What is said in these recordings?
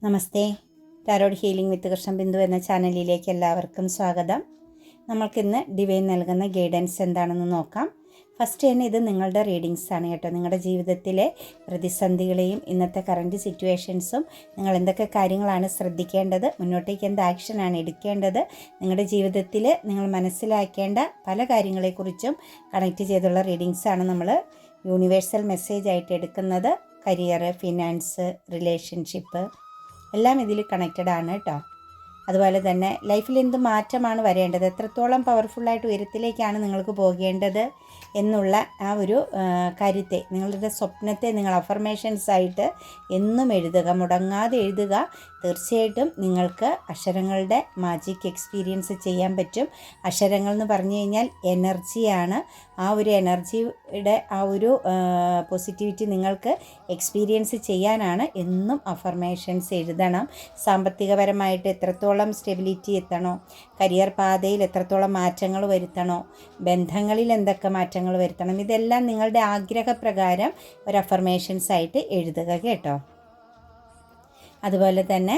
നമസ്തേ. Tarot healing വിത്ത് കൃഷ്ണ ബിന്ദു എന്ന ചാനലിലേക്ക് എല്ലാവർക്കും സ്വാഗതം. നമ്മൾക്കിന്ന് ഡിവൈൻ നൽകുന്ന ഗൈഡൻസ് എന്താണെന്ന് നോക്കാം. ഫസ്റ്റ് തന്നെ ഇത് നിങ്ങളുടെ റീഡിങ്സ് ആണ് കേട്ടോ. നിങ്ങളുടെ ജീവിതത്തിലെ പ്രതിസന്ധികളെയും ഇന്നത്തെ കറൻറ്റ് സിറ്റുവേഷൻസും നിങ്ങൾ എന്തൊക്കെ കാര്യങ്ങളാണ് ശ്രദ്ധിക്കേണ്ടത്, മുന്നോട്ടേക്ക് എന്ത് ആക്ഷനാണ് എടുക്കേണ്ടത്, നിങ്ങളുടെ ജീവിതത്തിൽ നിങ്ങൾ മനസ്സിലാക്കേണ്ട പല കാര്യങ്ങളെക്കുറിച്ചും കണക്റ്റ് ചെയ്തുള്ള റീഡിങ്സാണ് നമ്മൾ യൂണിവേഴ്സൽ മെസ്സേജ് ആയിട്ട് എടുക്കുന്നത്. കരിയർ, ഫിനാൻസ്, റിലേഷൻഷിപ്പ് എല്ലാം ഇതിൽ കണക്റ്റഡ് ആണ് കേട്ടോ. അതുപോലെ തന്നെ ലൈഫിൽ എന്ത് മാറ്റമാണ് വരേണ്ടത്, എത്രത്തോളം പവർഫുള്ളായിട്ട് ഉയരത്തിലേക്കാണ് നിങ്ങൾക്ക് പോകേണ്ടത് എന്നുള്ള ആ ഒരു കാര്യത്തെ, നിങ്ങളുടെ സ്വപ്നത്തെ നിങ്ങൾ അഫർമേഷൻസ് ആയിട്ട് എന്നും എഴുതുക, മുടങ്ങാതെ എഴുതുക. തീർച്ചയായിട്ടും നിങ്ങൾക്ക് അക്ഷരങ്ങളുടെ മാജിക് എക്സ്പീരിയൻസ് ചെയ്യാൻ പറ്റും. അക്ഷരങ്ങൾ എന്ന് പറഞ്ഞു കഴിഞ്ഞാൽ എനർജിയാണ്. ആ ഒരു എനർജിയുടെ ആ ഒരു പോസിറ്റിവിറ്റി നിങ്ങൾക്ക് എക്സ്പീരിയൻസ് ചെയ്യാനാണ് എന്നും അഫർമേഷൻസ് എഴുതണം. സാമ്പത്തികപരമായിട്ട് എത്രത്തോളം സ്റ്റെബിലിറ്റി എത്തണോ, കരിയർ പാതയിൽ എത്രത്തോളം മാറ്റങ്ങൾ വരുത്തണോ, ബന്ധങ്ങളിൽ എന്തൊക്കെ മാറ്റങ്ങൾ വരുത്തണം, ഇതെല്ലാം നിങ്ങളുടെ ആഗ്രഹപ്രകാരം ഒരു അഫർമേഷൻസ് ആയിട്ട് എഴുതുക കേട്ടോ. അതുപോലെ തന്നെ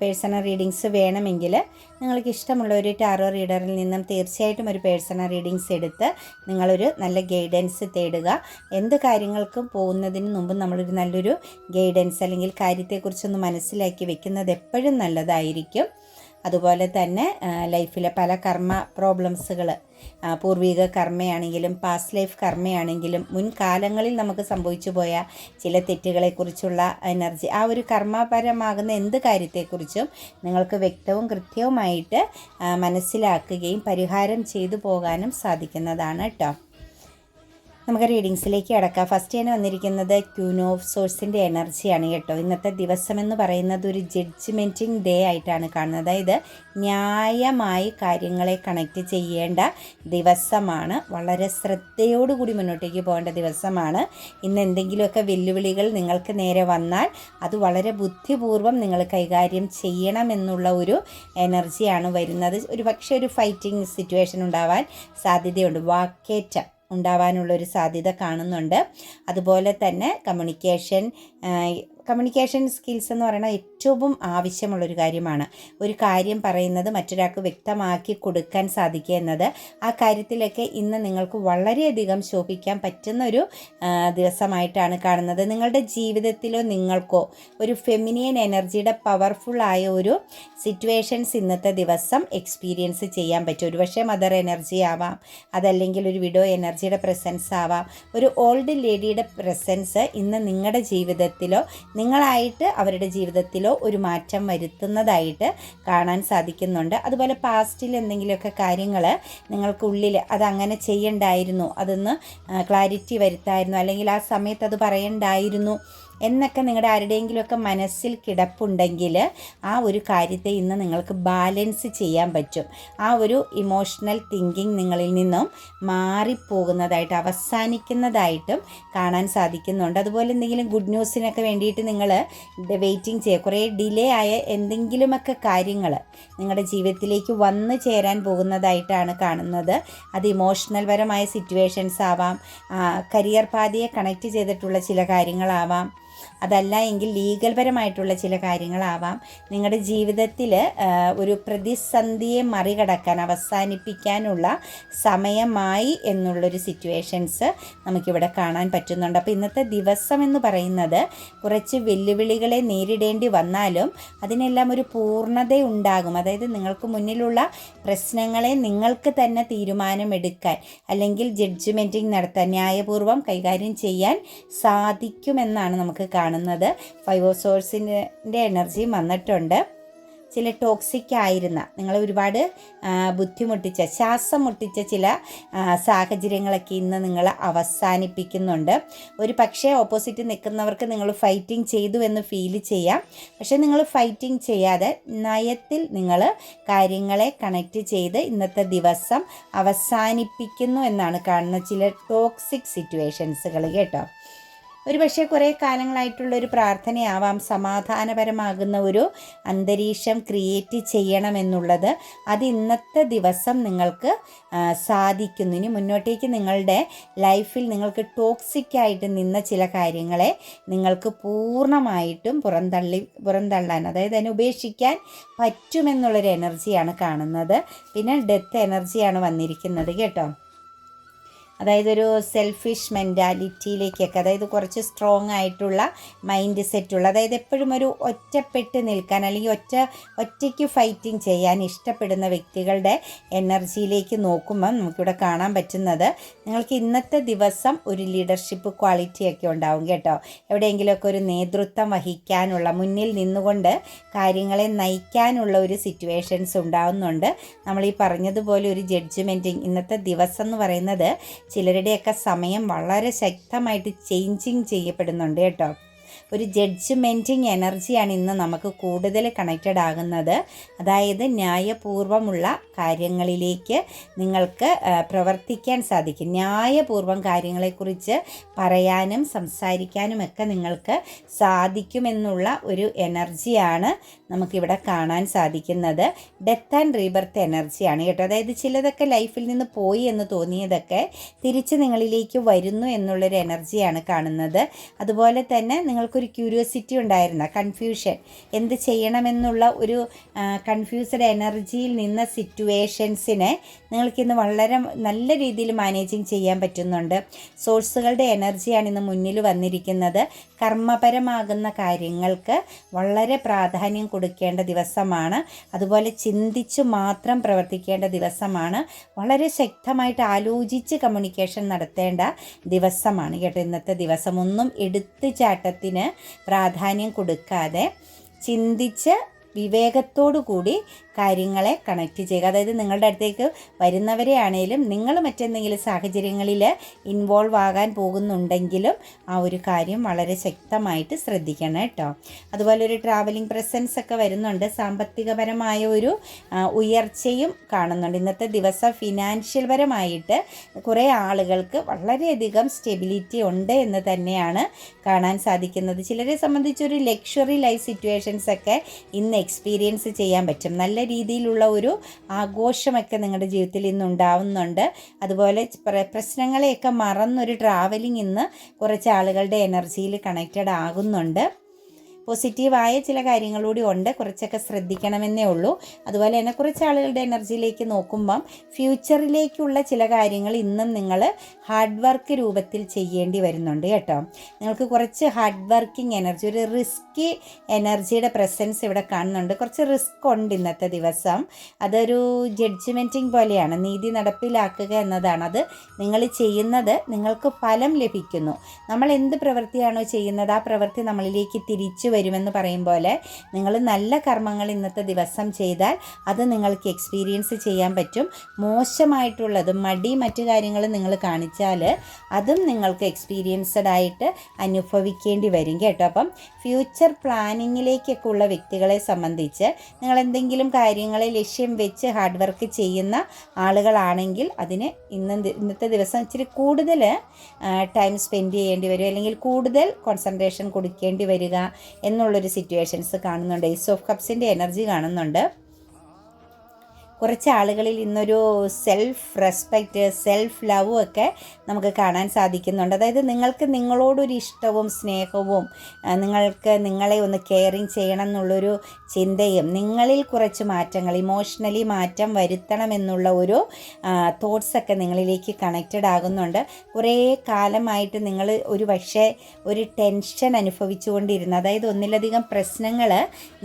പേഴ്സണൽ റീഡിങ്സ് വേണമെങ്കിൽ നിങ്ങൾക്ക് ഇഷ്ടമുള്ള ഒരു ടാറോ റീഡറിൽ നിന്നും തീർച്ചയായിട്ടും ഒരു പേഴ്സണൽ റീഡിങ്സ് എടുത്ത് നിങ്ങളൊരു നല്ല ഗൈഡൻസ് തേടുക. എന്ത് കാര്യങ്ങൾക്കും പോകുന്നതിന് മുമ്പ് നമ്മളൊരു നല്ലൊരു ഗൈഡൻസ് അല്ലെങ്കിൽ കാര്യത്തെക്കുറിച്ചൊന്ന് മനസ്സിലാക്കി വെക്കുന്നത് എപ്പോഴും നല്ലതായിരിക്കും. അതുപോലെ തന്നെ ലൈഫിലെ പല കർമ്മ പ്രോബ്ലംസുകൾ, പൂർവിക കർമ്മയാണെങ്കിലും പാസ്റ്റ് ലൈഫ് കർമ്മയാണെങ്കിലും മുൻകാലങ്ങളിൽ നമുക്ക് സംഭവിച്ചു പോയ ചില തെറ്റുകളെക്കുറിച്ചുള്ള എനർജി, ആ ഒരു കർമ്മപരമാകുന്ന എന്ത് കാര്യത്തെക്കുറിച്ചും നിങ്ങൾക്ക് വ്യക്തവും കൃത്യവുമായിട്ട് മനസ്സിലാക്കുകയും പരിഹാരം ചെയ്തു പോകാനും സാധിക്കുന്നതാണ് കേട്ടോ. നമുക്ക് റീഡിങ്സിലേക്ക് കിടക്കാം. ഫസ്റ്റ് തന്നെ വന്നിരിക്കുന്നത് ക്യൂൻ ഓഫ് സോഴ്സിൻ്റെ എനർജിയാണ് കേട്ടോ. ഇന്നത്തെ ദിവസം എന്ന് പറയുന്നത് ഒരു ജഡ്ജ്മെൻറ്റിംഗ് ഡേ ആയിട്ടാണ് കാണുന്നത്. അതായത് ന്യായമായി കാര്യങ്ങളെ കണക്റ്റ് ചെയ്യേണ്ട ദിവസമാണ്. വളരെ ശ്രദ്ധയോടുകൂടി മുന്നോട്ടേക്ക് പോകേണ്ട ദിവസമാണ്. ഇന്ന് എന്തെങ്കിലുമൊക്കെ വെല്ലുവിളികൾ നിങ്ങൾക്ക് നേരെ വന്നാൽ അത് വളരെ ബുദ്ധിപൂർവ്വം നിങ്ങൾ കൈകാര്യം ചെയ്യണമെന്നുള്ള ഒരു എനർജിയാണ് വരുന്നത്. ഒരു പക്ഷേ ഒരു ഫൈറ്റിംഗ് സിറ്റുവേഷൻ ഉണ്ടാവാൻ സാധ്യതയുണ്ട്, വാക്കേറ്റം ഉണ്ടാവാനുള്ളൊരു സാധ്യത കാണുന്നുണ്ട്. അതുപോലെ തന്നെ കമ്മ്യൂണിക്കേഷൻ സ്കിൽസ് എന്ന് പറയുന്നത് ഏറ്റവും ആവശ്യമുള്ളൊരു കാര്യമാണ്. ഒരു കാര്യം പറയുന്നത് മറ്റൊരാൾക്ക് വ്യക്തമാക്കി കൊടുക്കാൻ സാധിക്കുക എന്നത്, ആ കാര്യത്തിലൊക്കെ ഇന്ന് നിങ്ങൾക്ക് വളരെയധികം ശോഭിക്കാൻ പറ്റുന്നൊരു ദിവസമായിട്ടാണ് കാണുന്നത്. നിങ്ങളുടെ ജീവിതത്തിലോ നിങ്ങൾക്കോ ഒരു ഫെമിനിയൻ എനർജിയുടെ പവർഫുള്ളായ ഒരു സിറ്റുവേഷൻസ് ഇന്നത്തെ ദിവസം എക്സ്പീരിയൻസ് ചെയ്യാൻ പറ്റും. ഒരുപക്ഷെ മദർ എനർജി ആവാം, അതല്ലെങ്കിൽ ഒരു വിഡോ എനർജിയുടെ പ്രസൻസ് ആവാം, ഒരു ഓൾഡ് ലേഡിയുടെ പ്രസൻസ് ഇന്ന് നിങ്ങളുടെ ജീവിതത്തിലോ നിങ്ങളായിട്ട് അവരുടെ ജീവിതത്തിലോ ഒരു മാറ്റം വരുത്തുന്നതായിട്ട് കാണാൻ സാധിക്കുന്നുണ്ട്. അതുപോലെ പാസ്റ്റിൽ എന്തെങ്കിലുമൊക്കെ കാര്യങ്ങൾ നിങ്ങൾക്കുള്ളിൽ അതങ്ങനെ ചെയ്യണ്ടായിരുന്നു, അതൊന്ന് ക്ലാരിറ്റി വരുത്തായിരുന്നു, അല്ലെങ്കിൽ ആ സമയത്ത് അത് പറയണ്ടായിരുന്നു എന്നൊക്കെ നിങ്ങളുടെ ആരുടെയെങ്കിലുമൊക്കെ മനസ്സിൽ കിടപ്പുണ്ടെങ്കിൽ ആ ഒരു കാര്യത്തെ ഇന്ന് നിങ്ങൾക്ക് ബാലൻസ് ചെയ്യാൻ പറ്റും. ആ ഒരു ഇമോഷണൽ തിങ്കിങ് നിങ്ങളിൽ നിന്നും മാറിപ്പോകുന്നതായിട്ട്, അവസാനിക്കുന്നതായിട്ടും കാണാൻ സാധിക്കുന്നുണ്ട്. അതുപോലെ എന്തെങ്കിലും ഗുഡ് ന്യൂസിനൊക്കെ വേണ്ടിയിട്ട് നിങ്ങൾ വെയിറ്റിംഗ് ചെയ്യുക, കുറേ ഡിലേ ആയ എന്തെങ്കിലുമൊക്കെ കാര്യങ്ങൾ നിങ്ങളുടെ ജീവിതത്തിലേക്ക് വന്നു ചേരാൻ പോകുന്നതായിട്ടാണ് കാണുന്നത്. അത് ഇമോഷണൽ പരമായ സിറ്റുവേഷൻസ് ആവാം, കരിയർ പാതയെ കണക്റ്റ് ചെയ്തിട്ടുള്ള ചില കാര്യങ്ങളാവാം, അതല്ല എങ്കിൽ ലീഗൽ പരമായിട്ടുള്ള ചില കാര്യങ്ങളാവാം. നിങ്ങളുടെ ജീവിതത്തിൽ ഒരു പ്രതിസന്ധിയെ മറികടക്കാൻ, അവസാനിപ്പിക്കാനുള്ള സമയമായി എന്നുള്ളൊരു സിറ്റുവേഷൻസ് നമുക്കിവിടെ കാണാൻ പറ്റുന്നുണ്ട്. അപ്പോൾ ഇന്നത്തെ ദിവസം എന്ന് പറയുന്നത് കുറച്ച് വെല്ലുവിളികളെ നേരിടേണ്ടി വന്നാലും അതിനെല്ലാം ഒരു പൂർണ്ണത ഉണ്ടാകും. അതായത് നിങ്ങൾക്ക് മുന്നിലുള്ള പ്രശ്നങ്ങളെ നിങ്ങൾക്ക് തന്നെ തീരുമാനമെടുക്കാൻ അല്ലെങ്കിൽ ജഡ്ജ്മെൻറ്റിങ് നടത്താൻ, ന്യായപൂർവ്വം കൈകാര്യം ചെയ്യാൻ സാധിക്കുമെന്നാണ് നമുക്ക് കാണുന്നത്. 5 ഓഫ് സോഴ്സിൻ്റെ എനർജിയും വന്നിട്ടുണ്ട്. ചില ടോക്സിക് ആയിരുന്ന, നിങ്ങൾ ഒരുപാട് ബുദ്ധിമുട്ടിച്ച, ശ്വാസം മുട്ടിച്ച ചില സാഹചര്യങ്ങളൊക്കെ ഇന്ന് നിങ്ങൾ അവസാനിപ്പിക്കുന്നുണ്ട്. ഒരു പക്ഷേ ഓപ്പോസിറ്റ് നിൽക്കുന്നവർക്ക് നിങ്ങൾ ഫൈറ്റിംഗ് ചെയ്തു എന്ന് ഫീൽ ചെയ്യാം. പക്ഷേ നിങ്ങൾ ഫൈറ്റിംഗ് ചെയ്യാതെ നയത്തിൽ നിങ്ങൾ കാര്യങ്ങളെ കണക്റ്റ് ചെയ്ത് ഇന്നത്തെ ദിവസം അവസാനിപ്പിക്കുന്നു എന്നാണ് കാണുന്നത് ചില ടോക്സിക് സിറ്റുവേഷൻസുകൾ കേട്ടോ. പക്ഷേ കുറേ കാലങ്ങളായിട്ടുള്ളൊരു പ്രാർത്ഥനയാവാം സമാധാനപരമാകുന്ന ഒരു അന്തരീക്ഷം ക്രിയേറ്റ് ചെയ്യണമെന്നുള്ളത്. അത് ഇന്നത്തെ ദിവസം നിങ്ങൾക്ക് സാധിക്കുന്നു. ഇനി മുന്നോട്ടേക്ക് നിങ്ങളുടെ ലൈഫിൽ നിങ്ങൾക്ക് ടോക്സിക്കായിട്ട് നിന്ന ചില കാര്യങ്ങളെ നിങ്ങൾക്ക് പൂർണ്ണമായിട്ടും പുറന്തള്ളാൻ, അതായത് അതിനെ ഉപേക്ഷിക്കാൻ പറ്റുമെന്നുള്ളൊരു എനർജിയാണ് കാണുന്നത്. പിന്നെ ഡെത്ത് എനർജിയാണ് വന്നിരിക്കുന്നത് കേട്ടോ. അതായത് ഒരു സെൽഫിഷ് മെൻറ്റാലിറ്റിയിലേക്കൊക്കെ, അതായത് കുറച്ച് സ്ട്രോങ് ആയിട്ടുള്ള മൈൻഡ് സെറ്റുള്ള, അതായത് എപ്പോഴും ഒരു ഒറ്റപ്പെട്ട് നിൽക്കാൻ അല്ലെങ്കിൽ ഒറ്റയ്ക്ക് ഫൈറ്റിംഗ് ചെയ്യാൻ ഇഷ്ടപ്പെടുന്ന വ്യക്തികളുടെ എനർജിയിലേക്ക് നോക്കുമ്പം നമുക്കിവിടെ കാണാൻ പറ്റുന്നത് നിങ്ങൾക്ക് ഇന്നത്തെ ദിവസം ഒരു ലീഡർഷിപ്പ് ക്വാളിറ്റിയൊക്കെ ഉണ്ടാവും കേട്ടോ. എവിടെയെങ്കിലുമൊക്കെ ഒരു നേതൃത്വം വഹിക്കാനുള്ള, മുന്നിൽ നിന്നുകൊണ്ട് കാര്യങ്ങളെ നയിക്കാനുള്ള ഒരു സിറ്റുവേഷൻസ് ഉണ്ടാവുന്നുണ്ട്. നമ്മൾ ഈ പറഞ്ഞതുപോലെ ഒരു ജഡ്ജ്മെൻറ്റിങ് ഇന്നത്തെ ദിവസം എന്ന് പറയുന്നത് ചിലരുടെയൊക്കെ സമയം വളരെ ശക്തമായിട്ട് ചേഞ്ചിങ് ചെയ്യപ്പെടുന്നുണ്ട് കേട്ടോ. ഒരു ജഡ്ജ്മെൻറ്റിങ് എനർജിയാണ് ഇന്ന് നമുക്ക് കൂടുതൽ കണക്റ്റഡ് ആകുന്നത്. അതായത് ന്യായപൂർവമുള്ള കാര്യങ്ങളിലേക്ക് നിങ്ങൾക്ക് പ്രവർത്തിക്കാൻ സാധിക്കും. ന്യായപൂർവം കാര്യങ്ങളെക്കുറിച്ച് പറയാനും സംസാരിക്കാനുമൊക്കെ നിങ്ങൾക്ക് സാധിക്കുമെന്നുള്ള ഒരു എനർജിയാണ് നമുക്കിവിടെ കാണാൻ സാധിക്കുന്നത്. ഡെത്ത് ആൻഡ് റീബർത്ത് എനർജിയാണ് കേട്ടോ. അതായത് ചിലതൊക്കെ ലൈഫിൽ നിന്ന് പോയി എന്ന് തോന്നിയതൊക്കെ തിരിച്ച് നിങ്ങളിലേക്ക് വരുന്നു എന്നുള്ളൊരു എനർജിയാണ് കാണുന്നത്. അതുപോലെ തന്നെ നിങ്ങൾക്കൊരു ക്യൂരിയോസിറ്റി ഉണ്ടായിരുന്ന, കൺഫ്യൂഷൻ, എന്ത് ചെയ്യണമെന്നുള്ള ഒരു കൺഫ്യൂസ്ഡ് എനർജിയിൽ നിന്ന സിറ്റുവേഷൻസിനെ നിങ്ങൾക്കിന്ന് വളരെ നല്ല രീതിയിൽ മാനേജിങ് ചെയ്യാൻ പറ്റുന്നുണ്ട്. സോഴ്സുകളുടെ എനർജിയാണ് ഇന്ന് മുന്നിൽ വന്നിരിക്കുന്നത്. കർമ്മപരമാകുന്ന കാര്യങ്ങൾക്ക് വളരെ പ്രാധാന്യം കൊടുക്കേണ്ട ദിവസമാണ്. അതുപോലെ ചിന്തിച്ചു മാത്രം പ്രവർത്തിക്കേണ്ട ദിവസമാണ്. വളരെ ശക്തമായിട്ട് ആലോചിച്ച് കമ്മ്യൂണിക്കേഷൻ നടത്തേണ്ട ദിവസമാണ് കേട്ടോ ഇന്നത്തെ ദിവസം. ഒന്നും എടുത്തുചാട്ടത്തിന് പ്രാധാന്യം കൊടുക്കാതെ ചിന്തിച്ച് വിവേകത്തോടു കൂടി കാര്യങ്ങളെ കണക്റ്റ് ചെയ്യുക. അതായത് നിങ്ങളുടെ അടുത്തേക്ക് വരുന്നവരെ ആണെങ്കിലും നിങ്ങൾ മറ്റെന്തെങ്കിലും സാഹചര്യങ്ങളിൽ ഇൻവോൾവ് ആകാൻ പോകുന്നുണ്ടെങ്കിലും ആ ഒരു കാര്യം വളരെ ശക്തമായിട്ട് ശ്രദ്ധിക്കണം കേട്ടോ. അതുപോലെ ഒരു ട്രാവലിംഗ് പ്രസൻസ് ഒക്കെ വരുന്നുണ്ട്. സാമ്പത്തികപരമായ ഒരു ഉയർച്ചയും കാണുന്നുണ്ട് ഇന്നത്തെ ദിവസം. ഫിനാൻഷ്യൽ പരമായിട്ട് കുറേ ആളുകൾക്ക് വളരെയധികം സ്റ്റെബിലിറ്റി ഉണ്ട് എന്ന് തന്നെയാണ് കാണാൻ സാധിക്കുന്നത്. ചിലരെ സംബന്ധിച്ചൊരു ലക്ഷറി ലൈഫ് സിറ്റുവേഷൻസ് ഒക്കെ ഇന്ന് എക്സ്പീരിയൻസ് ചെയ്യാൻ പറ്റും. നല്ല രീതിയിലുള്ള ഒരു ആഘോഷമൊക്കെ നിങ്ങളുടെ ജീവിതത്തിൽ ഇന്ന് ഉണ്ടാവുന്നുണ്ട്. അതുപോലെ പ്രശ്നങ്ങളെയൊക്കെ മറന്നൊരു ട്രാവലിംഗ് ഇന്ന് കുറച്ച് ആളുകളുടെ എനർജിയിൽ കണക്റ്റഡ് ആകുന്നുണ്ട്. പോസിറ്റീവായ ചില കാര്യങ്ങളൂടി ഉണ്ട്, കുറച്ചൊക്കെ ശ്രദ്ധിക്കണമെന്നേ ഉള്ളൂ. അതുപോലെ തന്നെ കുറച്ച് ആളുകളുടെ എനർജിയിലേക്ക് നോക്കുമ്പം ഫ്യൂച്ചറിലേക്കുള്ള ചില കാര്യങ്ങൾ ഇന്നും നിങ്ങൾ ഹാർഡ് വർക്ക് രൂപത്തിൽ ചെയ്യേണ്ടി വരുന്നുണ്ട് കേട്ടോ. നിങ്ങൾക്ക് കുറച്ച് ഹാർഡ് വർക്കിംഗ് എനർജി, ഒരു റിസ്കി എനർജിയുടെ പ്രസൻസ് ഇവിടെ കാണുന്നുണ്ട്. കുറച്ച് റിസ്ക് ഉണ്ട് ഇന്നത്തെ ദിവസം. അതൊരു ജഡ്ജ്മെൻറ്റിങ് പോലെയാണ്, നീതി നടപ്പിലാക്കുക എന്നതാണ്. അത് നിങ്ങൾ ചെയ്യുന്നത് നിങ്ങൾക്ക് ഫലം ലഭിക്കുന്നു. നമ്മൾ എന്ത് പ്രവൃത്തിയാണോ ചെയ്യുന്നത് ആ പ്രവൃത്തി നമ്മളിലേക്ക് തിരിച്ചു വരുമെന്ന് പറയും പോലെ നിങ്ങൾ നല്ല കർമ്മങ്ങൾ ഇന്നത്തെ ദിവസം ചെയ്താൽ അത് നിങ്ങൾക്ക് എക്സ്പീരിയൻസ് ചെയ്യാൻ പറ്റും. മോശമായിട്ടുള്ളത് മറ്റു കാര്യങ്ങൾ നിങ്ങൾ കാണിച്ചാൽ അതും നിങ്ങൾക്ക് എക്സ്പീരിയൻസ്ഡ് ആയിട്ട് അനുഭവിക്കേണ്ടി വരും കേട്ടോ. അപ്പം ഫ്യൂച്ചർ പ്ലാനിങ്ങിലേക്കൊക്കെ ഉള്ള വ്യക്തികളെ സംബന്ധിച്ച് നിങ്ങൾ എന്തെങ്കിലും കാര്യങ്ങളെ ലക്ഷ്യം വെച്ച് ഹാർഡ് വർക്ക് ചെയ്യുന്ന ആളുകളാണെങ്കിൽ അതിന് ഇന്നത്തെ ദിവസം ഇച്ചിരി കൂടുതൽ ടൈം സ്പെൻഡ് ചെയ്യേണ്ടി വരും, അല്ലെങ്കിൽ കൂടുതൽ കോൺസെൻട്രേഷൻ കൊടുക്കേണ്ടി വരിക എന്നുള്ളൊരു സിറ്റുവേഷൻസ് കാണുന്നുണ്ട്. ഏസ് ഓഫ് കപ്സിൻ്റെ എനർജി കാണുന്നുണ്ട്. കുറച്ച് ആളുകളിൽ ഇന്നൊരു സെൽഫ് റെസ്പെക്റ്റ്, സെൽഫ് ലവും ഒക്കെ നമുക്ക് കാണാൻ സാധിക്കുന്നുണ്ട്. അതായത് നിങ്ങൾക്ക് നിങ്ങളോടൊരു ഇഷ്ടവും സ്നേഹവും, നിങ്ങൾക്ക് നിങ്ങളെ ഒന്ന് കെയറിങ് ചെയ്യണം എന്നുള്ളൊരു ചിന്തയും, നിങ്ങളിൽ കുറച്ച് മാറ്റങ്ങൾ, ഇമോഷണലി മാറ്റം വരുത്തണമെന്നുള്ള ഒരു തോട്ട്സൊക്കെ നിങ്ങളിലേക്ക് കണക്റ്റഡ് ആകുന്നുണ്ട്. കുറേ കാലമായിട്ട് നിങ്ങൾ ഒരു ടെൻഷൻ അനുഭവിച്ചുകൊണ്ടിരുന്ന, അതായത് ഒന്നിലധികം പ്രശ്നങ്ങൾ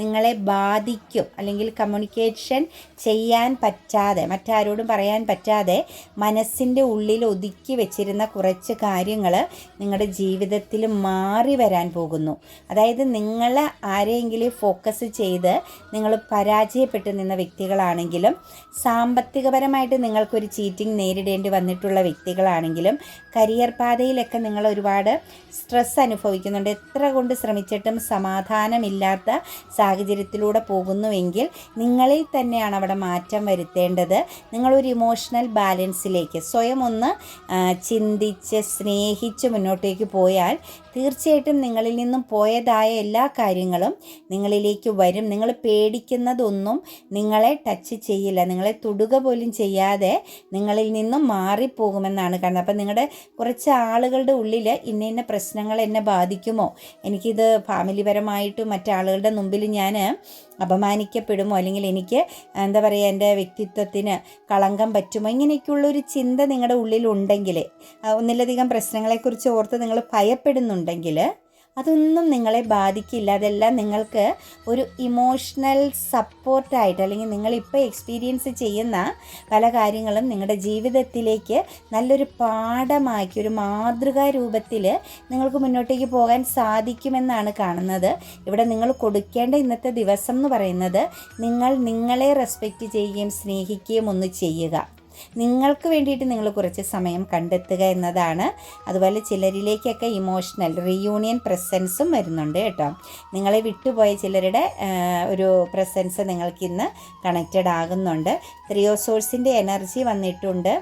നിങ്ങളെ ബാധിക്കും, അല്ലെങ്കിൽ കമ്മ്യൂണിക്കേഷൻ ചെയ്യാൻ പറ്റാതെ, മറ്റാരോടും പറയാൻ പറ്റാതെ മനസ്സിൻ്റെ ഉള്ളിൽ ഒതുക്കി വെച്ചിരുന്ന കുറച്ച് കാര്യങ്ങൾ നിങ്ങളുടെ ജീവിതത്തിൽ മാറി വരാൻ പോകുന്നു. അതായത് നിങ്ങൾ ആരെയെങ്കിലും ഫോക്കസ് ചെയ്ത് നിങ്ങൾ പരാജയപ്പെട്ട് നിന്ന വ്യക്തികളാണെങ്കിലും, സാമ്പത്തികപരമായിട്ട് നിങ്ങൾക്കൊരു ചീറ്റിംഗ് നേരിടേണ്ടി വന്നിട്ടുള്ള വ്യക്തികളാണെങ്കിലും, കരിയർ പാതയിലൊക്കെ നിങ്ങൾ ഒരുപാട് സ്ട്രെസ് അനുഭവിക്കുന്നുണ്ട്, എത്ര കൊണ്ട് ശ്രമിച്ചിട്ടും സമാധാനമില്ലാത്ത സാഹചര്യത്തിലൂടെ പോകുന്നുവെങ്കിൽ നിങ്ങളിൽ തന്നെയാണ് അവിടെ മാറ്റം മാറ്റം വരുത്തേണ്ടത് നിങ്ങളൊരു ഇമോഷണൽ ബാലൻസിലേക്ക് സ്വയം ഒന്ന് ചിന്തിച്ച് സ്നേഹിച്ച് മുന്നോട്ടേക്ക് പോയാൽ തീർച്ചയായിട്ടും നിങ്ങളിൽ നിന്നും പോയതായ എല്ലാ കാര്യങ്ങളും നിങ്ങളിലേക്ക് വരും. നിങ്ങൾ പേടിക്കുന്നതൊന്നും നിങ്ങളെ ടച്ച് ചെയ്യില്ല, നിങ്ങളെ തൊടുക പോലും ചെയ്യാതെ നിങ്ങളിൽ നിന്നും മാറിപ്പോകുമെന്നാണ് കാണുന്നത്. അപ്പം നിങ്ങളുടെ കുറച്ച് ആളുകളുടെ ഉള്ളിൽ ഇന്ന പ്രശ്നങ്ങൾ എന്നെ ബാധിക്കുമോ, എനിക്കിത് ഫാമിലിപരമായിട്ടും മറ്റാളുകളുടെ മുമ്പിൽ ഞാൻ അപമാനിക്കപ്പെടുമോ, അല്ലെങ്കിൽ എനിക്ക് എന്താ പറയുക എൻ്റെ വ്യക്തിത്വത്തിന് കളങ്കം പറ്റുമോ, ഇങ്ങനെയൊക്കെയുള്ളൊരു ചിന്ത നിങ്ങളുടെ ഉള്ളിലുണ്ടെങ്കിൽ, ഒന്നിലധികം പ്രശ്നങ്ങളെക്കുറിച്ച് ഓർത്ത് നിങ്ങൾ ഭയപ്പെടുന്നുണ്ടെങ്കിൽ അതൊന്നും നിങ്ങളെ ബാധിക്കില്ല. അതെല്ലാം നിങ്ങൾക്ക് ഒരു ഇമോഷണൽ സപ്പോർട്ടായിട്ട്, അല്ലെങ്കിൽ നിങ്ങളിപ്പോൾ എക്സ്പീരിയൻസ് ചെയ്യുന്ന പല കാര്യങ്ങളും നിങ്ങളുടെ ജീവിതത്തിലേക്ക് നല്ലൊരു പാഠമാക്കി ഒരു മാതൃകാ രൂപത്തിൽ നിങ്ങൾക്ക് മുന്നോട്ടേക്ക് പോകാൻ സാധിക്കുമെന്നാണ് കാണുന്നത്. ഇവിടെ നിങ്ങൾ കൊടുക്കേണ്ട ഇന്നത്തെ ദിവസം എന്ന് പറയുന്നത് നിങ്ങൾ നിങ്ങളെ റെസ്പെക്റ്റ് ചെയ്യുകയും സ്നേഹിക്കുകയും ഒന്ന് ചെയ്യുക. നിങ്ങൾക്ക് വേണ്ടിയിട്ട് നിങ്ങൾ കുറച്ച് സമയം കണ്ടെത്തുക എന്നതാണ്. അതുപോലെ ചിലരിലേക്കൊക്കെ ഇമോഷണൽ റീയൂണിയൻ പ്രസൻസും വരുന്നുണ്ട് കേട്ടോ. നിങ്ങളെ വിട്ടുപോയ ചിലരുടെ ഒരു പ്രസൻസ് നിങ്ങൾക്ക് ഇന്ന് കണക്റ്റഡ് ആകുന്നുണ്ട്. 3 ഓഫ് സോഴ്സിൻ്റെ എനർജി വന്നിട്ടുണ്ട്.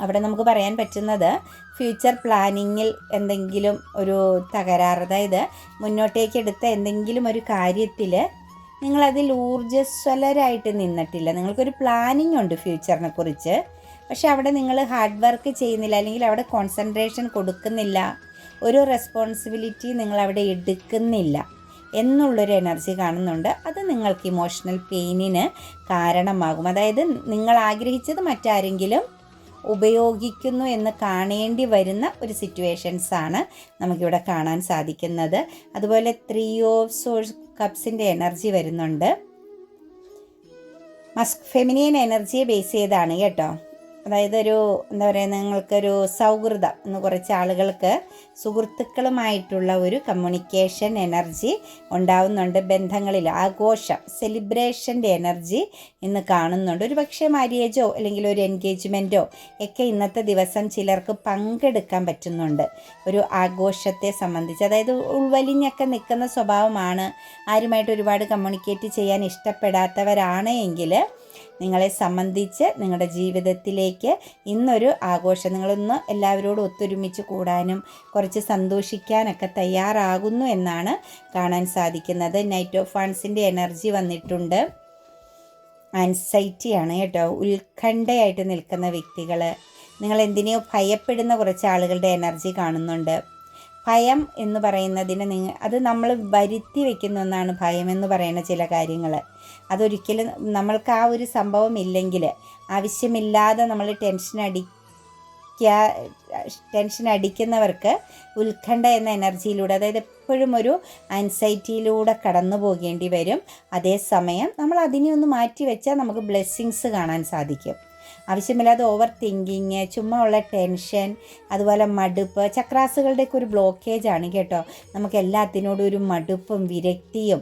അവിടെ നമുക്ക് പറയാൻ പറ്റുന്നത് ഫ്യൂച്ചർ പ്ലാനിങ്ങിൽ എന്തെങ്കിലും ഒരു തകരാറ്, അതായത് മുന്നോട്ടേക്ക് എടുത്ത എന്തെങ്കിലും ഒരു കാര്യത്തിൽ നിങ്ങളതിൽ ഊർജ്ജസ്വലരായിട്ട് നിന്നിട്ടില്ല. നിങ്ങൾക്കൊരു പ്ലാനിങ് ഉണ്ട് ഫ്യൂച്ചറിനെ കുറിച്ച്, പക്ഷെ അവിടെ നിങ്ങൾ ഹാർഡ് വർക്ക് ചെയ്യുന്നില്ല, അല്ലെങ്കിൽ അവിടെ കോൺസെൻട്രേഷൻ കൊടുക്കുന്നില്ല, ഒരു റെസ്പോൺസിബിലിറ്റി നിങ്ങളവിടെ എടുക്കുന്നില്ല എന്നുള്ളൊരു എനർജി കാണുന്നുണ്ട്. അത് നിങ്ങൾക്ക് ഇമോഷണൽ പെയിനിന് കാരണമാകും. അതായത് നിങ്ങൾ ആഗ്രഹിച്ചത് മറ്റാരെങ്കിലും ഉപയോഗിക്കുന്നു എന്ന് കാണേണ്ടി വരുന്ന ഒരു സിറ്റുവേഷൻസാണ് നമുക്കിവിടെ കാണാൻ സാധിക്കുന്നത്. അതുപോലെ 3 ഓഫ് കപ്സിൻ്റെ എനർജി വരുന്നുണ്ട്. ഫെമിനിയൻ എനർജിയെ ബേസ് ചെയ്താണ് കേട്ടോ. അതായത് എന്താ പറയുക, നിങ്ങൾക്കൊരു സൗഹൃദം എന്ന് കുറച്ച് ആളുകൾക്ക് സുഹൃത്തുക്കളുമായിട്ടുള്ള ഒരു കമ്മ്യൂണിക്കേഷൻ എനർജി ഉണ്ടാവുന്നുണ്ട്. ബന്ധങ്ങളിൽ ആഘോഷം, സെലിബ്രേഷൻ്റെ എനർജി ഇന്ന് കാണുന്നുണ്ട്. ഒരു പക്ഷേ മാര്യേജോ അല്ലെങ്കിൽ ഒരു എൻഗേജ്മെൻറ്റോ ഒക്കെ ഇന്നത്തെ ദിവസം ചിലർക്ക് പങ്കെടുക്കാൻ പറ്റുന്നുണ്ട്. ഒരു ആഘോഷത്തെ സംബന്ധിച്ച്, അതായത് ഉൾവലിഞ്ഞൊക്കെ നിൽക്കുന്ന സ്വഭാവമാണ്, ആരുമായിട്ട് ഒരുപാട് കമ്മ്യൂണിക്കേറ്റ് ചെയ്യാൻ ഇഷ്ടപ്പെടാത്തവരാണ് എങ്കിൽ നിങ്ങളെ സംബന്ധിച്ച് നിങ്ങളുടെ ജീവിതത്തിലേക്ക് ഇന്നൊരു ആഘോഷം, നിങ്ങളൊന്ന് എല്ലാവരോടും ഒത്തൊരുമിച്ച് കൂടാനും കുറച്ച് സന്തോഷിക്കാനൊക്കെ തയ്യാറാകുന്നു എന്നാണ് കാണാൻ സാധിക്കുന്നത്. നൈറ്റ് ഓഫ് വൺസിൻ്റെ എനർജി വന്നിട്ടുണ്ട്. ആൻസൈറ്റിയാണ് കേട്ടോ. ഉത്കണ്ഠയായിട്ട് നിൽക്കുന്ന വ്യക്തികൾ, നിങ്ങൾ എന്തിനെയോ ഭയപ്പെടുന്ന കുറച്ച് ആളുകളുടെ എനർജി കാണുന്നുണ്ട്. ഭയം എന്ന് പറയുന്നതിന് അത് നമ്മൾ വരുത്തി വയ്ക്കുന്ന ഒന്നാണ് ഭയം എന്ന് പറയുന്ന ചില കാര്യങ്ങൾ. അതൊരിക്കലും നമ്മൾക്ക് ആ ഒരു സംഭവം ഇല്ലെങ്കിൽ, ആവശ്യമില്ലാതെ നമ്മൾ ടെൻഷൻ അടിക്കുന്നവർക്ക് ഉത്കണ്ഠ എന്ന എനർജിയിലൂടെ, അതായത് എപ്പോഴും ഒരു ആൻസൈറ്റിയിലൂടെ കടന്നു പോകേണ്ടി വരും. അതേസമയം നമ്മൾ അതിനെ ഒന്ന് മാറ്റി വെച്ചാൽ നമുക്ക് ബ്ലെസ്സിങ്സ് കാണാൻ സാധിക്കും. ആവശ്യമില്ലാതെ ഓവർ തിങ്കിങ്, ചുമ്മാ ഉള്ള ടെൻഷൻ, അതുപോലെ മടുപ്പ്, ചക്രാസുകളുടെയൊക്കെ ഒരു ബ്ലോക്കേജാണ് കേട്ടോ. നമുക്ക് എല്ലാത്തിനോടും ഒരു മടുപ്പും വിരക്തിയും,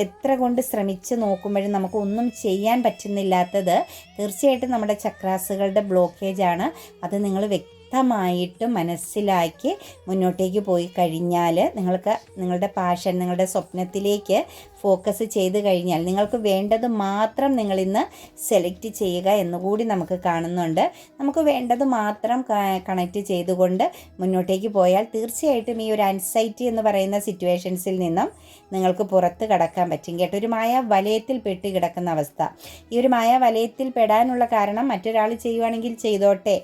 എത്ര കൊണ്ട് ശ്രമിച്ച് നോക്കുമ്പോഴും നമുക്ക് ഒന്നും ചെയ്യാൻ പറ്റുന്നില്ലാത്തത് തീർച്ചയായിട്ടും നമ്മുടെ ചക്രാസുകളുടെ ബ്ലോക്കേജാണ്. അത് നിങ്ങൾ വ്യക്തമായിട്ട് മനസ്സിലാക്കി മുന്നോട്ടേക്ക് പോയി കഴിഞ്ഞാൽ നിങ്ങൾക്ക് നിങ്ങളുടെ പാഷൻ, നിങ്ങളുടെ സ്വപ്നത്തിലേക്ക് ഫോക്കസ് ചെയ്ത് കഴിഞ്ഞാൽ നിങ്ങൾക്ക് വേണ്ടത് മാത്രം നിങ്ങളിന്ന് സെലക്ട് ചെയ്യുക എന്നുകൂടി നമുക്ക് കാണുന്നുണ്ട്. നമുക്ക് വേണ്ടത് മാത്രം കണക്റ്റ് ചെയ്തുകൊണ്ട് മുന്നോട്ടേക്ക് പോയാൽ തീർച്ചയായിട്ടും ഈ ഒരു ആൻസൈറ്റി എന്ന് പറയുന്ന സിറ്റുവേഷൻസിൽ നിന്നും നിങ്ങൾക്ക് പുറത്ത് കടക്കാൻ പറ്റും കേട്ടോ. ഒരു മായ വലയത്തിൽ പെട്ട് കിടക്കുന്ന അവസ്ഥ. ഈ ഒരു മായ വലയത്തിൽ പെടാനുള്ള കാരണം മറ്റൊരാൾ ചെയ്യുവാണെങ്കിൽ ചെയ്തോട്ടെ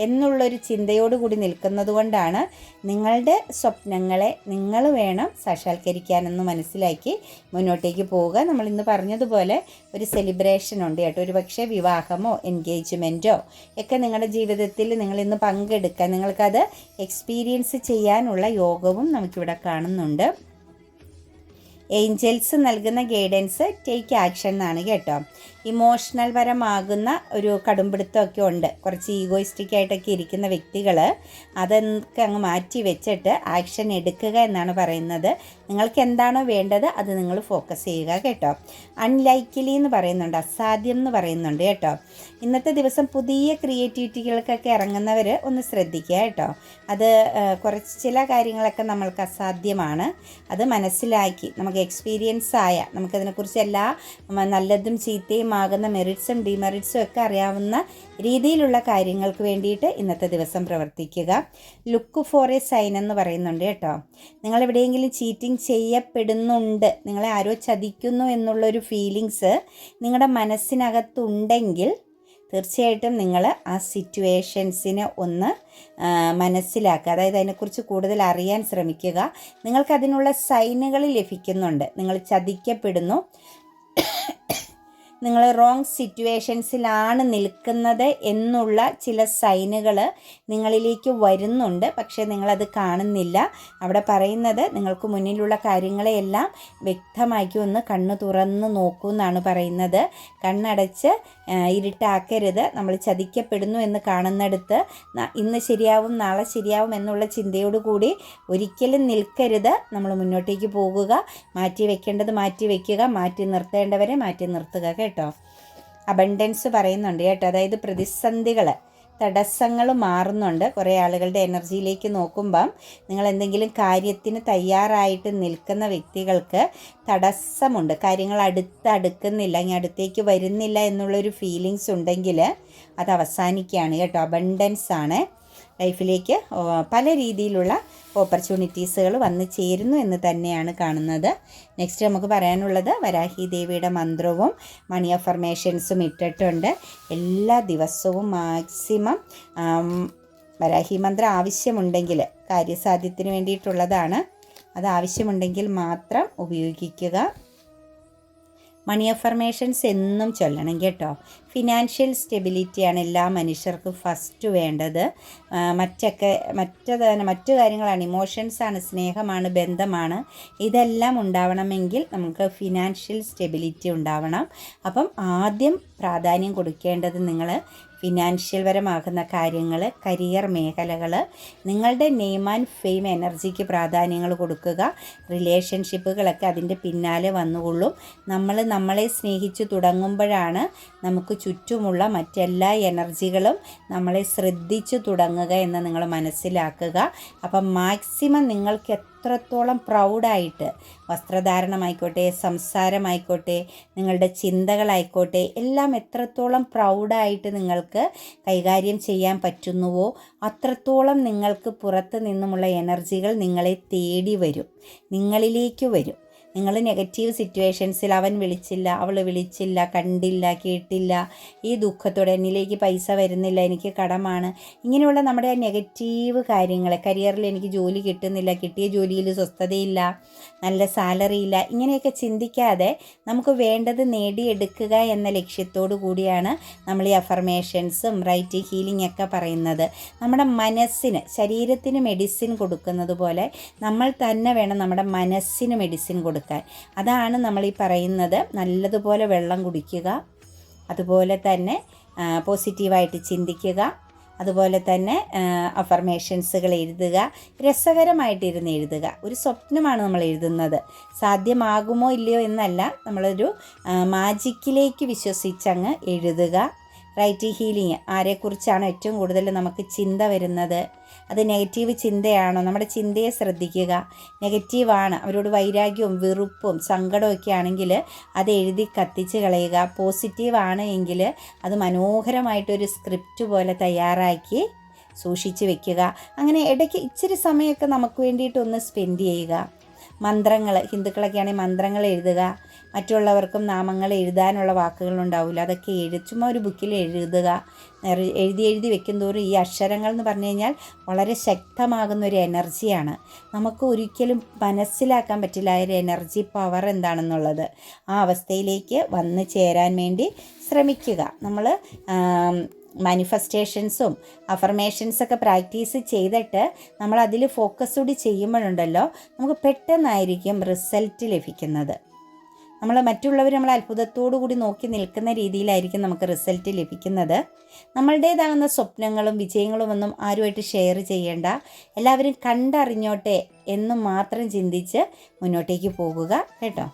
എന്നുള്ളൊരു ചിന്തയോടുകൂടി നിൽക്കുന്നത് കൊണ്ടാണ്. നിങ്ങളുടെ സ്വപ്നങ്ങളെ നിങ്ങൾ വേണം സാക്ഷാത്കരിക്കാനെന്ന് മനസ്സിലാക്കി മുന്നോട്ടേക്ക് പോവുക. നമ്മളിന്ന് പറഞ്ഞതുപോലെ ഒരു സെലിബ്രേഷൻ ഉണ്ട് കേട്ടോ. ഒരു പക്ഷേ വിവാഹമോ എൻഗേജ്മെൻറ്റോ ഒക്കെ നിങ്ങളുടെ ജീവിതത്തിൽ നിങ്ങളിന്ന് പങ്കെടുക്കാൻ, നിങ്ങൾക്കത് എക്സ്പീരിയൻസ് ചെയ്യാനുള്ള യോഗവും നമുക്കിവിടെ കാണുന്നുണ്ട്. ഏഞ്ചൽസ് നൽകുന്ന ഗൈഡൻസ് ടേക്ക് ആക്ഷൻ എന്നാണ് കേട്ടോ. ഇമോഷണൽ പരമാകുന്ന ഒരു കടുംപിടുത്തമൊക്കെ ഉണ്ട്. കുറച്ച് ഈഗോയിസ്റ്റിക് ആയിട്ടൊക്കെ ഇരിക്കുന്ന വ്യക്തികൾ അതൊക്കെ അങ്ങ് മാറ്റി വെച്ചിട്ട് ആക്ഷൻ എടുക്കുക എന്നാണ് പറയുന്നത്. നിങ്ങൾക്ക് എന്താണോ വേണ്ടത് അത് നിങ്ങൾ ഫോക്കസ് ചെയ്യുക കേട്ടോ. അൺലൈക്കിലി എന്ന് പറയുന്നുണ്ട്, അസാധ്യം എന്ന് പറയുന്നുണ്ട് കേട്ടോ. ഇന്നത്തെ ദിവസം പുതിയ ക്രിയേറ്റിവിറ്റികൾക്കൊക്കെ ഇറങ്ങുന്നവർ ഒന്ന് ശ്രദ്ധിക്കുക കേട്ടോ. അത് കുറച്ച് ചില കാര്യങ്ങളൊക്കെ നമ്മൾക്ക് അസാധ്യമാണ്. അത് മനസ്സിലാക്കി നമുക്ക് എക്സ്പീരിയൻസ് ആയ നമുക്കതിനെക്കുറിച്ച് എല്ലാ നല്ലതും ചീത്തയും ആകുന്ന മെറിറ്റ്സും ഡിമെറിറ്റ്സും ഒക്കെ അറിയാവുന്ന രീതിയിലുള്ള കാര്യങ്ങൾക്ക് വേണ്ടിയിട്ട് ഇന്നത്തെ ദിവസം പ്രവർത്തിക്കുക. ലുക്ക് ഫോർ എ സൈൻ എന്ന് പറയുന്നുണ്ട് കേട്ടോ. നിങ്ങളെവിടെയെങ്കിലും ചീറ്റിംഗ് ചെയ്യപ്പെടുന്നുണ്ട്, നിങ്ങളെ ആരോ ചതിക്കുന്നു എന്നുള്ളൊരു ഫീലിങ്സ് നിങ്ങളുടെ മനസ്സിനകത്തുണ്ടെങ്കിൽ തീർച്ചയായിട്ടും നിങ്ങൾ ആ സിറ്റുവേഷൻസിനെ ഒന്ന് മനസ്സിലാക്കുക, അതായത് അതിനെക്കുറിച്ച് കൂടുതൽ അറിയാൻ ശ്രമിക്കുക. നിങ്ങൾക്കതിനുള്ള സൈനുകൾ ലഭിക്കുന്നുണ്ട്, നിങ്ങൾ ചതിക്കപ്പെടുന്നു, നിങ്ങൾ റോങ് സിറ്റുവേഷൻസിലാണ് നിൽക്കുന്നത് എന്നുള്ള ചില സൈനുകൾ നിങ്ങളിലേക്ക് വരുന്നുണ്ട്. പക്ഷേ നിങ്ങളത് കാണുന്നില്ല. അവിടെ പറയുന്നത് നിങ്ങൾക്ക് മുന്നിലുള്ള കാര്യങ്ങളെയെല്ലാം വ്യക്തമാക്കി ഒന്ന് കണ്ണ് തുറന്ന് നോക്കൂ എന്നാണ് പറയുന്നത്. കണ്ണടച്ച് ഇരുട്ടാക്കരുത്. നമ്മൾ ചതിക്കപ്പെടുന്നു എന്ന് കാണുന്നിടത്ത് ഇന്ന് ശരിയാവും നാളെ ശരിയാവും എന്നുള്ള ചിന്തയോടുകൂടി ഒരിക്കലും നിൽക്കരുത്. നമ്മൾ മുന്നോട്ടേക്ക് പോകുക, മാറ്റി വെക്കേണ്ടത് മാറ്റി വയ്ക്കുക, മാറ്റി നിർത്തേണ്ടവരെ മാറ്റി നിർത്തുക കേട്ടോ. അബണ്ടൻസ് പറയുന്നുണ്ട് കേട്ടോ. അതായത് പ്രതിസന്ധികൾ, തടസ്സങ്ങൾ മാറുന്നുണ്ട്. കുറേ ആളുകളുടെ എനർജിയിലേക്ക് നോക്കുമ്പം നിങ്ങൾ എന്തെങ്കിലും കാര്യത്തിന് തയ്യാറായിട്ട് നിൽക്കുന്ന വ്യക്തികൾക്ക് തടസ്സമുണ്ട്, കാര്യങ്ങൾ അടുക്കുന്നില്ല, ഇനി അടുത്തേക്ക് വരുന്നില്ല എന്നുള്ളൊരു ഫീലിങ്സ് ഉണ്ടെങ്കിൽ അത് അവസാനിക്കുകയാണ് കേട്ടോ. അബണ്ടൻസ് ആണ്. ലൈഫിലേക്ക് പല രീതിയിലുള്ള ഓപ്പർച്യൂണിറ്റീസുകൾ വന്നു ചേരുന്നു എന്ന് തന്നെയാണ് കാണുന്നത്. നെക്സ്റ്റ് നമുക്ക് പറയാനുള്ളത് വരാഹി ദേവിയുടെ മന്ത്രവും മണി അഫർമേഷൻസും ഇട്ടിട്ടുണ്ട്. എല്ലാ ദിവസവും മാക്സിമം വരാഹി മന്ത്രം ആവശ്യമുണ്ടെങ്കിൽ, കാര്യസാധ്യത്തിന് വേണ്ടിയിട്ടുള്ളതാണ്, അത് ആവശ്യമുണ്ടെങ്കിൽ മാത്രം ഉപയോഗിക്കുക. മണി അഫർമേഷൻസ് എന്നും ചൊല്ലണം കേട്ടോ. ഫിനാൻഷ്യൽ സ്റ്റെബിലിറ്റിയാണ് എല്ലാ മനുഷ്യർക്കും ഫസ്റ്റ് വേണ്ടത്. മറ്റു കാര്യങ്ങളാണ്, ഇമോഷൻസാണ്, സ്നേഹമാണ്, ബന്ധമാണ്. ഇതെല്ലാം ഉണ്ടാവണമെങ്കിൽ നമുക്ക് ഫിനാൻഷ്യൽ സ്റ്റെബിലിറ്റി ഉണ്ടാവണം. അപ്പം ആദ്യം പ്രാധാന്യം കൊടുക്കേണ്ടത് നിങ്ങൾ ഫിനാൻഷ്യൽ പരമാകുന്ന കാര്യങ്ങൾ, കരിയർ മേഖലകൾ, നിങ്ങളുടെ നെയിം ആൻഡ് ഫെയിം എനർജിക്ക് പ്രാധാന്യങ്ങൾ കൊടുക്കുക. റിലേഷൻഷിപ്പുകളൊക്കെ അതിൻ്റെ പിന്നാലെ വന്നുകൊള്ളും. നമ്മളെ സ്നേഹിച്ചു തുടങ്ങുമ്പോഴാണ് നമുക്ക് ചുറ്റുമുള്ള മറ്റെല്ലാ എനർജികളും നമ്മളെ ശ്രദ്ധിച്ചു തുടങ്ങുക എന്ന് നിങ്ങൾ മനസ്സിലാക്കുക. അപ്പം മാക്സിമം നിങ്ങൾക്ക് എത്രത്തോളം പ്രൗഡായിട്ട് വസ്ത്രധാരണമായിക്കോട്ടെ, സംസാരമായിക്കോട്ടെ, നിങ്ങളുടെ ചിന്തകളായിക്കോട്ടെ, എല്ലാം എത്രത്തോളം പ്രൗഡായിട്ട് നിങ്ങൾക്ക് കൈകാര്യം ചെയ്യാൻ പറ്റുന്നുവോ അത്രത്തോളം നിങ്ങൾക്ക് പുറത്ത് നിന്നുമുള്ള എനർജികൾ നിങ്ങളെ തേടി വരും, നിങ്ങളിലേക്ക് വരും. നിങ്ങൾ നെഗറ്റീവ് സിറ്റുവേഷൻസിൽ അവൻ വിളിച്ചില്ല, അവൾ വിളിച്ചില്ല, കണ്ടില്ല, കേട്ടില്ല, ഈ ദുഃഖത്തോടെ എന്നിലേക്ക് പൈസ വരുന്നില്ല, എനിക്ക് കടമാണ്, ഇങ്ങനെയുള്ള നമ്മുടെ നെഗറ്റീവ് കാര്യങ്ങൾ, കരിയറിൽ എനിക്ക് ജോലി കിട്ടുന്നില്ല, കിട്ടിയ ജോലിയിൽ സ്വസ്ഥതയില്ല, നല്ല സാലറി ഇല്ല, ഇങ്ങനെയൊക്കെ ചിന്തിക്കാതെ നമുക്ക് വേണ്ടത് നേടിയെടുക്കുക എന്ന ലക്ഷ്യത്തോടു കൂടിയാണ് നമ്മൾ ഈ അഫർമേഷൻസും റൈറ്റ് ഹീലിംഗ് ഒക്കെ പറയുന്നത്. നമ്മുടെ മനസ്സിന്, ശരീരത്തിന് മെഡിസിൻ കൊടുക്കുന്നത് പോലെ നമ്മൾ തന്നെ വേണം നമ്മുടെ മനസ്സിന് മെഡിസിൻ കൊടുക്കാൻ. അതാണ് നമ്മൾ ഈ പറയുന്നത്. നല്ലതുപോലെ വെള്ളം കുടിക്കുക, അതുപോലെ തന്നെ പോസിറ്റീവായിട്ട് ചിന്തിക്കുക, അതുപോലെ തന്നെ അഫർമേഷൻസുകൾ എഴുതുക, രസകരമായിട്ടിരുന്ന് എഴുതുക. ഒരു സ്വപ്നമാണ് നമ്മൾ എഴുതുന്നത്, സാധ്യമാകുമോ ഇല്ലയോ എന്നല്ല, നമ്മളൊരു മാജിക്കിലേക്ക് വിശ്വസിച്ചങ്ങ് എഴുതുക. റൈറ്റ് ഹീലിംഗ്, ആരെക്കുറിച്ചാണ് ഏറ്റവും കൂടുതൽ നമുക്ക് ചിന്ത വരുന്നത്, അത് നെഗറ്റീവ് ചിന്തയാണോ, നമ്മുടെ ചിന്തയെ ശ്രദ്ധിക്കുക. നെഗറ്റീവാണ്, അവരോട് വൈരാഗ്യവും വെറുപ്പും സങ്കടമൊക്കെ ആണെങ്കിൽ അത് എഴുതി കത്തിച്ച് കളയുക. പോസിറ്റീവാണ് എങ്കിൽ അത് മനോഹരമായിട്ടൊരു സ്ക്രിപ്റ്റ് പോലെ തയ്യാറാക്കി സൂക്ഷിച്ച് വെക്കുക. അങ്ങനെ ഇടയ്ക്ക് ഇച്ചിരി സമയമൊക്കെ നമുക്ക് വേണ്ടിയിട്ടൊന്ന് സ്പെൻഡ് ചെയ്യുക. മന്ത്രങ്ങൾ, ഹിന്ദുക്കളൊക്കെ ആണെങ്കിൽ മന്ത്രങ്ങൾ എഴുതുക. മറ്റുള്ളവർക്കും നാമങ്ങൾ എഴുതാനുള്ള വാക്കുകളുണ്ടാവില്ല, അതൊക്കെ ചുമ്മാ ഒരു ബുക്കിൽ എഴുതുക. എഴുതി വെക്കുന്തോറും ഈ അക്ഷരങ്ങൾ എന്ന് പറഞ്ഞു കഴിഞ്ഞാൽ വളരെ ശക്തമാകുന്ന ഒരു എനർജിയാണ്. നമുക്ക് ഒരിക്കലും മനസ്സിലാക്കാൻ പറ്റില്ല ആ ഒരു എനർജി പവർ എന്താണെന്നുള്ളത്. ആ അവസ്ഥയിലേക്ക് വന്നു ചേരാൻ വേണ്ടി ശ്രമിക്കുക. നമ്മൾ മാനിഫെസ്റ്റേഷൻസും അഫർമേഷൻസൊക്കെ പ്രാക്ടീസ് ചെയ്തിട്ട് നമ്മൾ അതിൽ ഫോക്കസ് കൂടി ചെയ്യുമ്പോഴുണ്ടല്ലോ നമുക്ക് പെട്ടെന്നായിരിക്കും റിസൾട്ട് ലഭിക്കുന്നത്. മറ്റുള്ളവർ നമ്മളെ അത്ഭുതത്തോടു കൂടി നോക്കി നിൽക്കുന്ന രീതിയിലായിരിക്കും നമുക്ക് റിസൾട്ട് ലഭിക്കുന്നത്. നമ്മളുടേതാകുന്ന സ്വപ്നങ്ങളും വിജയങ്ങളും ഒന്നും ആരുമായിട്ട് ഷെയർ ചെയ്യേണ്ട, എല്ലാവരും കണ്ടറിഞ്ഞോട്ടെ എന്ന് മാത്രം ചിന്തിച്ച് മുന്നോട്ടേക്ക് പോകുക കേട്ടോ.